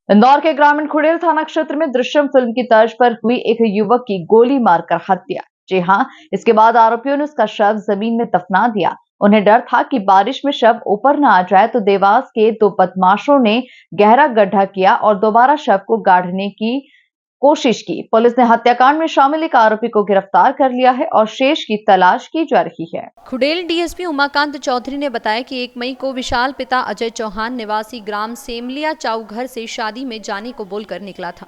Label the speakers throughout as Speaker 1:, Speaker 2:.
Speaker 1: इंदौर के ग्रामीण खुड़ेल थाना क्षेत्र में दृश्यम फिल्म की तर्ज पर हुई एक युवक की गोली मारकर हत्या। जी हां, इसके बाद आरोपियों ने उसका शव जमीन में दफना दिया। उन्हें डर था कि बारिश में शव ऊपर न आ जाए, तो देवास के दो बदमाशों ने गहरा गड्ढा किया और दोबारा शव को गाड़ने की कोशिश की। पुलिस ने हत्याकांड में शामिल एक आरोपी को गिरफ्तार कर लिया है और शेष की तलाश की जा रही है।
Speaker 2: खुड़ेल डीएसपी उमाकांत चौधरी ने बताया कि 1 मई को विशाल पिता अजय चौहान निवासी ग्राम सेमलिया चाऊ घर से शादी में जाने को बोलकर निकला था।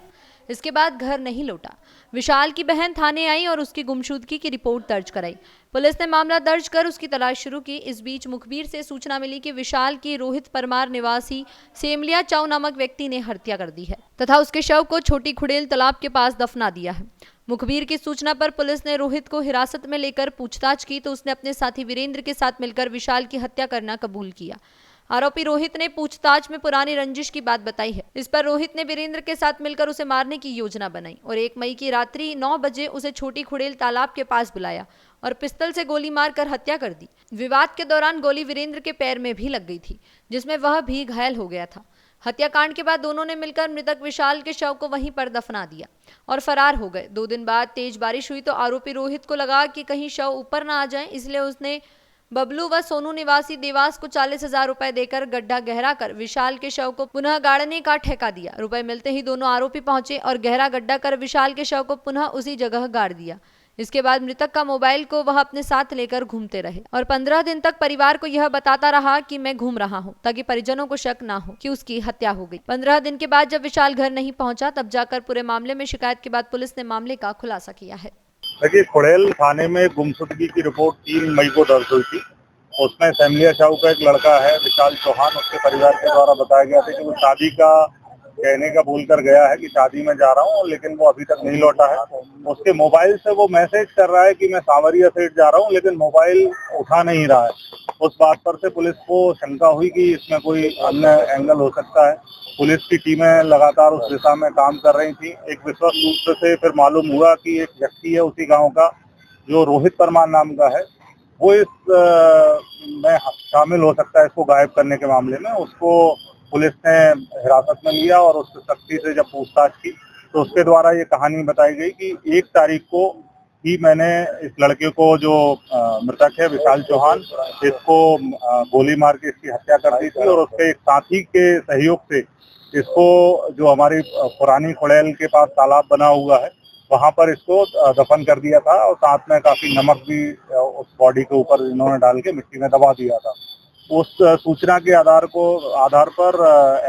Speaker 2: इसके बाद घर नहीं लौटा। विशाल की बहन थाने आई और उसकी गुमशुदगी की रिपोर्ट दर्ज कराई। पुलिस ने मामला दर्ज कर उसकी तलाश शुरू की। इस बीच मुखबिर से सूचना मिली कि विशाल की रोहित परमार निवासी सेमलिया चाऊ नामक व्यक्ति ने हत्या कर दी है तथा उसके शव को छोटी खुड़ेल तालाब के पास दफना दिया है। मुखबिर की सूचना पर पुलिस ने रोहित को हिरासत में लेकर पूछताछ की तो उसने अपने साथी वीरेंद्र के साथ मिलकर विशाल की हत्या करना कबूल किया। आरोपी रोहित ने पूछताछ में पुरानी रंजिश की बात बताई है। इस पर रोहित ने वीरेंद्र के साथ मिलकर उसे मारने की योजना बनाई और 1 मई की रात्रि 9 बजे उसे छोटी खुड़ेल तालाब के पास बुलाया और पिस्तल से गोली मारकर हत्या कर दी। विवाद के दौरान गोली वीरेंद्र के पैर में भी लग गई थी, जिसमें वह भी घायल हो गया था। हत्याकांड के बाद दोनों ने मिलकर मृतक विशाल के शव को वहीं पर दफना दिया और फरार हो गए। 2 दिन बाद तेज बारिश हुई तो आरोपी रोहित को लगा कि कहीं शव ऊपर ना आ जाए, इसलिए उसने बबलू व सोनू निवासी देवास को 40,000 रुपए देकर गड्ढा गहरा कर विशाल के शव को पुनः गाड़ने का ठेका दिया। रुपए मिलते ही दोनों आरोपी पहुंचे और गहरा गड्ढा कर विशाल के शव को पुनः उसी जगह गाड़ दिया। इसके बाद मृतक का मोबाइल को वह अपने साथ लेकर घूमते रहे और 15 दिन तक परिवार को यह बताता रहा कि मैं घूम रहा हूं, ताकि परिजनों को शक ना हो कि उसकी हत्या हो गई। 15 दिन के बाद जब विशाल घर नहीं पहुंचा, तब जाकर पूरे मामले में शिकायत के बाद पुलिस ने मामले का खुलासा किया है।
Speaker 3: देखिए, खुड़ेल थाने में गुमशुदगी की रिपोर्ट 3 मई को दर्ज हुई थी। उसमें सेमलिया चाऊ का एक लड़का है विशाल चौहान, उसके परिवार के द्वारा बताया गया था कि वो शादी का कहने का भूल कर गया है कि शादी में जा रहा हूँ, लेकिन वो अभी तक नहीं लौटा है। उसके मोबाइल से वो मैसेज कर रहा है कि मैं सांवरिया सेठ जा रहा हूँ, लेकिन मोबाइल उठा नहीं रहा है। उस बात पर से पुलिस को शंका हुई कि इसमें कोई अन्य एंगल हो सकता है। पुलिस की टीमें लगातार उस दिशा में काम कर रही थी। एक विश्वस्त सूत्र से फिर मालूम हुआ कि एक व्यक्ति है उसी गाँव का, जो रोहित परमार नाम का है, वो इस में शामिल हो सकता है इसको गायब करने के मामले में। उसको पुलिस ने हिरासत में लिया और उससे सख्ती से जब पूछताछ की तो उसके द्वारा ये कहानी बताई गई कि 1 तारीख को ही मैंने इस लड़के को, जो मृतक है विशाल चौहान, इसको गोली मार के इसकी हत्या कर दी थी और उसके एक साथी के सहयोग से इसको, जो हमारी पुरानी खुड़ैल के पास तालाब बना हुआ है, वहां पर इसको दफन कर दिया था और साथ में काफी नमक भी उस बॉडी के ऊपर इन्होंने डाल के मिट्टी में दबा दिया था। उस सूचना के आधार पर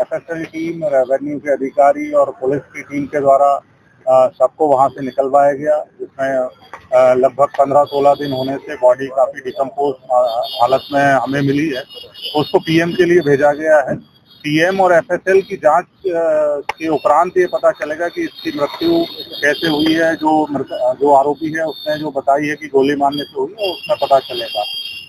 Speaker 3: एफएसएल टीम, रेवेन्यू के अधिकारी और पुलिस की टीम के द्वारा सबको वहां से निकलवाया गया, जिसमें लगभग 15-16 दिन होने से बॉडी काफी डिकम्पोज हालत में हमें मिली है। उसको पीएम के लिए भेजा गया है। पीएम और एफएसएल की जांच के उपरांत ये पता चलेगा कि इसकी मृत्यु कैसे हुई है। जो आरोपी है उसने जो बताई है कि गोली मारने से हुई है, उसमें पता चलेगा।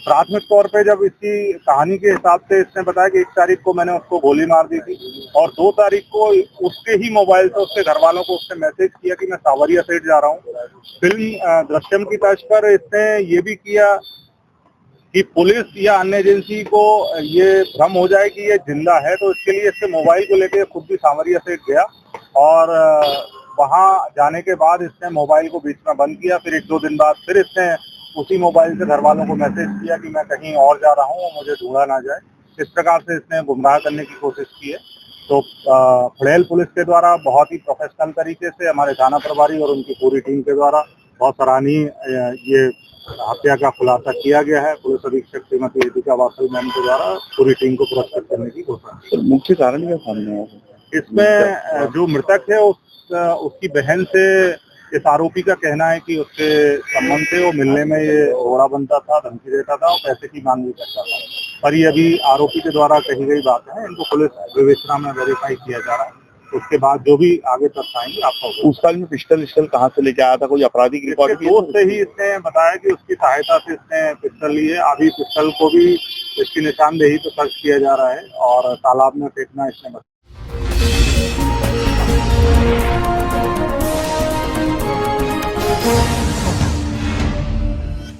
Speaker 3: प्राथमिक तौर पे जब इसकी कहानी के हिसाब से इसने बताया कि 1 तारीख को मैंने उसको गोली मार दी थी और 2 तारीख को उसके ही मोबाइल से उसके घर वालों को उसने मैसेज किया कि मैं सांवरिया सेठ जा रहा हूँ। फिल्म दृश्यम की तर्ज पर इसने ये भी किया कि पुलिस या अन्य एजेंसी को ये भ्रम हो जाए कि ये जिंदा है, तो इसके लिए इसके मोबाइल को लेकर खुद भी सांवरिया सेठ गया और वहां जाने के बाद इसने मोबाइल को बीच में बंद किया। फिर 1-2 दिन बाद फिर इसने उसी मोबाइल से घर वालों को मैसेज किया कि मैं कहीं और जा रहा हूँ और मुझे ढूंढा ना जाए। इस प्रकार से इसने गुमराह करने की कोशिश की है। तो खुड़ैल पुलिस के द्वारा बहुत ही प्रोफेशनल तरीके से हमारे थाना प्रभारी और उनकी पूरी टीम के द्वारा बहुत सराहनीय ये हत्या का खुलासा किया गया है। पुलिस अधीक्षक श्रीमती रितिका वासु मैम के द्वारा पूरी टीम को पुरस्कृत करने की घोषणा की।
Speaker 4: मुख्य कारण क्या सामने आया?
Speaker 3: इसमें जो मृतक है उसकी बहन से इस आरोपी का कहना है कि उसके संबंध से वो मिलने में ये रोड़ा बनता था, धमकी देता था और पैसे की मांग भी करता था। पर ये अभी आरोपी के द्वारा कही गई बात है, इनको पुलिस विवेचना में वेरीफाई किया जा रहा है। उसके बाद जो भी आगे तथ्य आएंगे आपको।
Speaker 4: उस काल में पिस्टल कहाँ से लेके आया था? कोई आपराधिक रिकॉर्ड?
Speaker 3: दोस्त से ही इसने बताया कि उसकी सहायता से इसने पिस्टल ली है। अभी पिस्टल को भी इसकी निशानदेही पे सर्च किया जा रहा है और तालाब में फेंकना इसने बताया।
Speaker 1: Thank you.